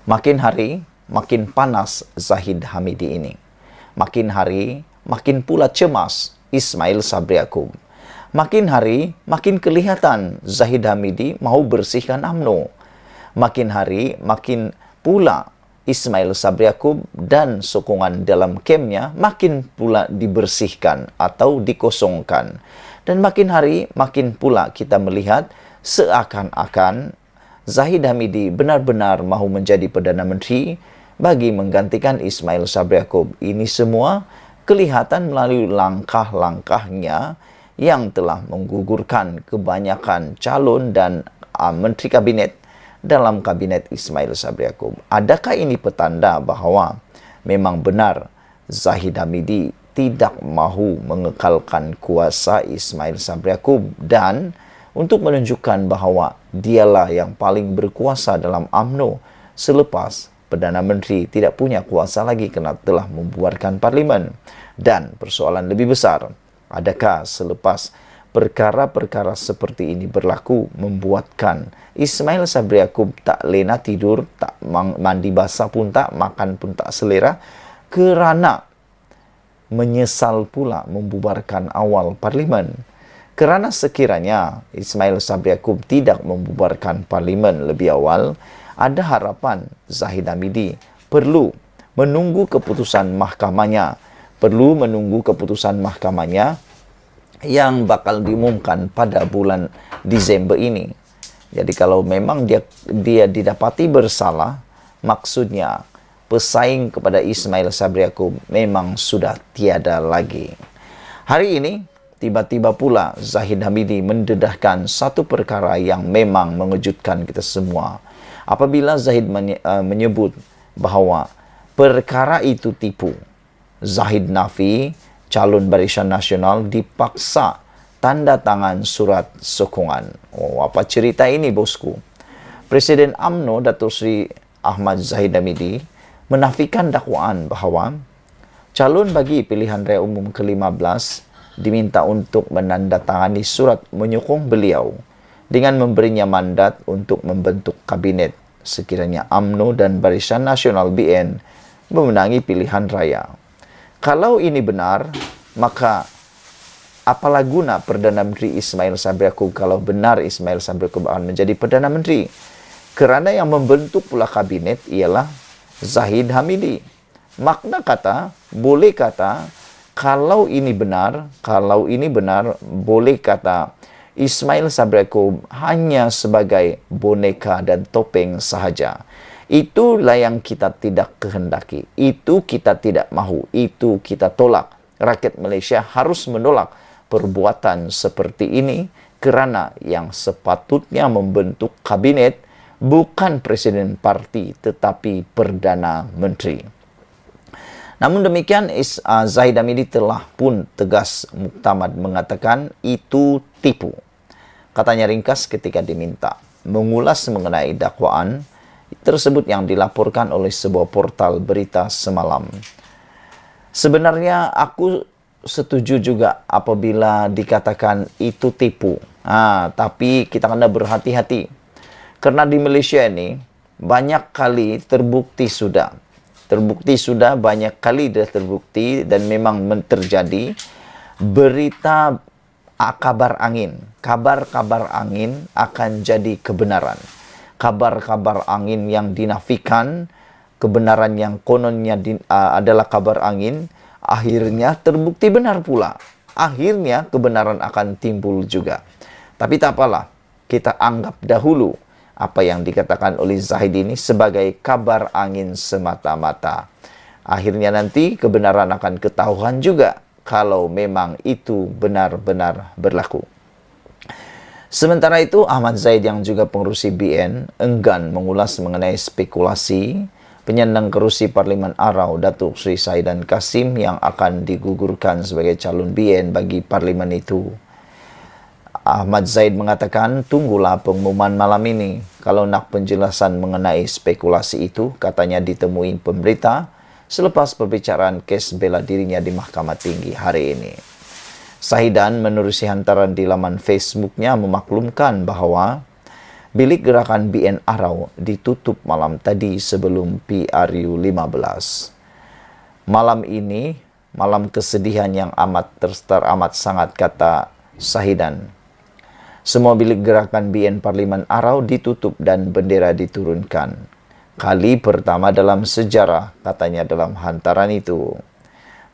Makin hari, makin panas Zahid Hamidi ini. Makin hari, makin pula cemas Ismail Sabri Yaakob. Makin hari, makin kelihatan Zahid Hamidi mau bersihkan UMNO. Makin hari, makin pula Ismail Sabri Yaakob dan sokongan dalam kemnya makin pula dibersihkan atau dikosongkan. Dan makin hari, makin pula kita melihat seakan-akan Zahid Hamidi benar-benar mahu menjadi Perdana Menteri bagi menggantikan Ismail Sabri Yaakob. Ini semua kelihatan melalui langkah-langkahnya yang telah menggugurkan kebanyakan calon dan menteri kabinet dalam kabinet Ismail Sabri Yaakob. Adakah ini petanda bahawa memang benar Zahid Hamidi tidak mahu mengekalkan kuasa Ismail Sabri Yaakob dan untuk menunjukkan bahawa dialah yang paling berkuasa dalam UMNO selepas Perdana Menteri tidak punya kuasa lagi kerana telah membuarkan parlimen? Dan persoalan lebih besar, adakah selepas perkara-perkara seperti ini berlaku membuatkan Ismail Sabri Yaakob tak lena tidur, tak mandi basah pun tak, makan pun tak selera kerana menyesal pula membubarkan awal parlimen? Kerana sekiranya Ismail Sabri Yaakob tidak membubarkan parlimen lebih awal, ada harapan Zahid Hamidi perlu menunggu keputusan mahkamahnya, yang bakal diumumkan pada bulan Disember ini. Jadi kalau memang dia didapati bersalah, maksudnya pesaing kepada Ismail Sabri Yaakob memang sudah tiada lagi. Hari ini tiba-tiba pula Zahid Hamidi mendedahkan satu perkara yang memang mengejutkan kita semua. Apabila Zahid menyebut bahawa perkara itu tipu, Zahid Nafi, calon Barisan Nasional, dipaksa tanda tangan surat sokongan. Oh, apa cerita ini, bosku? Presiden UMNO Datuk Seri Ahmad Zahid Hamidi menafikan dakwaan bahawa calon bagi pilihan raya umum ke-15 diminta untuk menandatangani surat menyokong beliau dengan memberinya mandat untuk membentuk kabinet sekiranya UMNO dan Barisan Nasional BN memenangi pilihan raya. Kalau ini benar, maka apalah guna Perdana Menteri Ismail Sabri Yaakob kalau benar Ismail Sabri Yaakob akan menjadi Perdana Menteri? Kerana yang membentuk pula kabinet ialah Zahid Hamidi. Makna kata, boleh kata, kalau ini benar, boleh kata Ismail Sabri Yaakob hanya sebagai boneka dan topeng sahaja. Itulah yang kita tidak kehendaki. Itu kita tidak mahu. Itu kita tolak. Rakyat Malaysia harus menolak perbuatan seperti ini kerana yang sepatutnya membentuk kabinet bukan Presiden Parti tetapi Perdana Menteri. Namun demikian, Zahid Hamidi telah pun tegas muktamad mengatakan itu tipu. Katanya ringkas ketika diminta mengulas mengenai dakwaan tersebut yang dilaporkan oleh sebuah portal berita semalam. Sebenarnya aku setuju juga apabila dikatakan itu tipu. Tapi kita kena berhati-hati. Karena di Malaysia ini banyak kali terbukti sudah banyak kali dah terbukti dan memang terjadi berita kabar angin. Kabar-kabar angin akan jadi kebenaran. Kabar-kabar angin yang dinafikan, kebenaran yang kononnya adalah kabar angin, akhirnya terbukti benar pula. Akhirnya kebenaran akan timbul juga. Tapi tak apalah, kita anggap dahulu apa yang dikatakan oleh Zahid ini sebagai kabar angin semata-mata. Akhirnya nanti kebenaran akan ketahuan juga kalau memang itu benar-benar berlaku. Sementara itu, Ahmad Zahid yang juga pengerusi BN enggan mengulas mengenai spekulasi penyandang kerusi Parlimen Arau Datuk Seri Saidan Kasim yang akan digugurkan sebagai calon BN bagi Parlimen itu. Ahmad Zahid mengatakan, tunggulah pengumuman malam ini. Kalau nak penjelasan mengenai spekulasi itu, katanya ditemui pemberita selepas perbicaraan kes bela dirinya di Mahkamah Tinggi hari ini. Sahidan menerusi hantaran di laman Facebooknya memaklumkan bahawa Bilik gerakan BN Arau ditutup malam tadi sebelum PRU 15. Malam ini, malam kesedihan yang teramat sangat, kata Sahidan. Semua bilik gerakan BN Parlimen Arau ditutup dan bendera diturunkan. Kali pertama dalam sejarah, katanya dalam hantaran itu.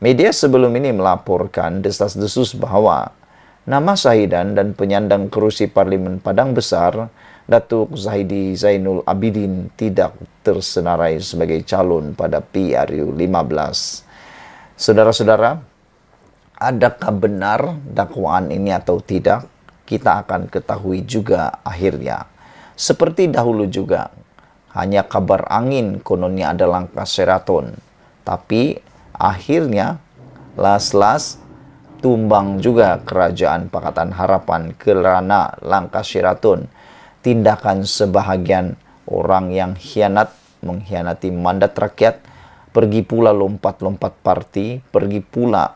Media sebelum ini melaporkan desas-desus bahwa nama Sahidan dan penyandang kerusi Parlimen Padang Besar, Datuk Zahidi Zainul Abidin, tidak tersenarai sebagai calon pada PRU 15. Saudara-saudara, adakah benar dakwaan ini atau tidak? Kita akan ketahui juga akhirnya. Seperti dahulu juga, hanya kabar angin kononnya ada langkah Sheraton. Tapi akhirnya, las-las tumbang juga kerajaan Pakatan Harapan kerana langkah Sheraton. Tindakan sebahagian orang yang mengkhianati mandat rakyat, pergi pula lompat-lompat parti, pergi pula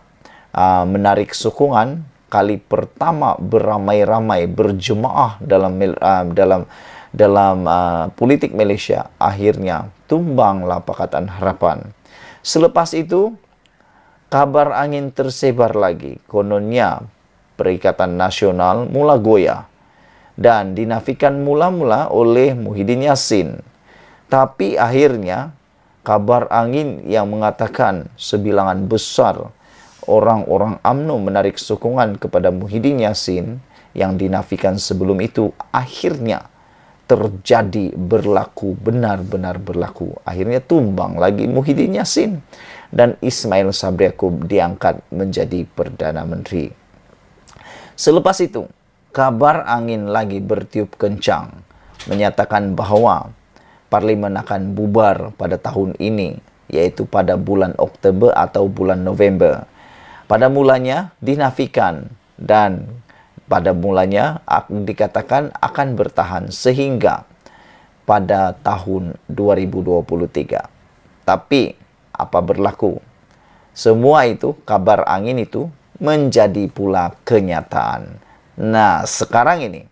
menarik sokongan. Kali pertama beramai-ramai berjemaah dalam politik Malaysia, akhirnya tumbanglah Pakatan Harapan. Selepas itu, kabar angin tersebar lagi. Kononnya Perikatan Nasional mula goyah dan dinafikan mula-mula oleh Muhyiddin Yassin. Tapi akhirnya kabar angin yang mengatakan sebilangan besar orang-orang UMNO menarik sokongan kepada Muhyiddin Yassin yang dinafikan sebelum itu, akhirnya terjadi, berlaku, benar-benar berlaku. Akhirnya tumbang lagi Muhyiddin Yassin dan Ismail Sabri Yaakob diangkat menjadi Perdana Menteri. Selepas itu, kabar angin lagi bertiup kencang, menyatakan bahawa Parlimen akan bubar pada tahun ini, yaitu pada bulan Oktober atau bulan November. Pada mulanya dinafikan dan pada mulanya dikatakan akan bertahan sehingga pada tahun 2023. Tapi apa berlaku? Semua itu, kabar angin itu menjadi pula kenyataan. Nah, sekarang ini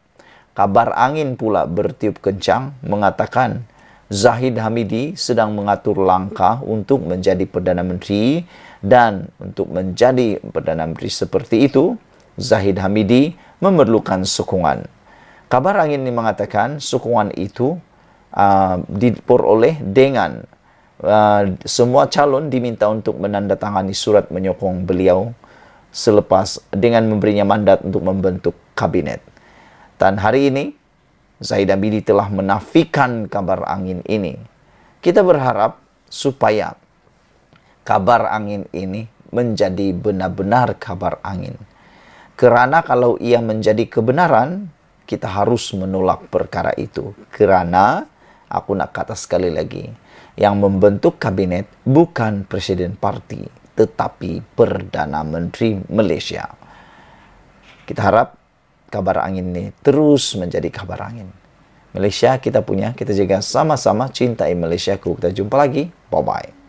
kabar angin pula bertiup kencang mengatakan Zahid Hamidi sedang mengatur langkah untuk menjadi Perdana Menteri, dan untuk menjadi Perdana Menteri seperti itu, Zahid Hamidi memerlukan sokongan. Kabar angin ini mengatakan sokongan itu diperoleh dengan semua calon diminta untuk menandatangani surat menyokong beliau selepas dengan memberinya mandat untuk membentuk kabinet. Dan hari ini, Zahid Hamidi telah menafikan kabar angin ini. Kita berharap supaya kabar angin ini menjadi benar-benar kabar angin. Kerana kalau ia menjadi kebenaran, kita harus menolak perkara itu. Kerana, aku nak kata sekali lagi, yang membentuk kabinet bukan Presiden Parti, tetapi Perdana Menteri Malaysia. Kita harap kabar angin ini terus menjadi kabar angin. Malaysia kita punya, kita jaga sama-sama, cintai Malaysia. Kita jumpa lagi. Bye-bye.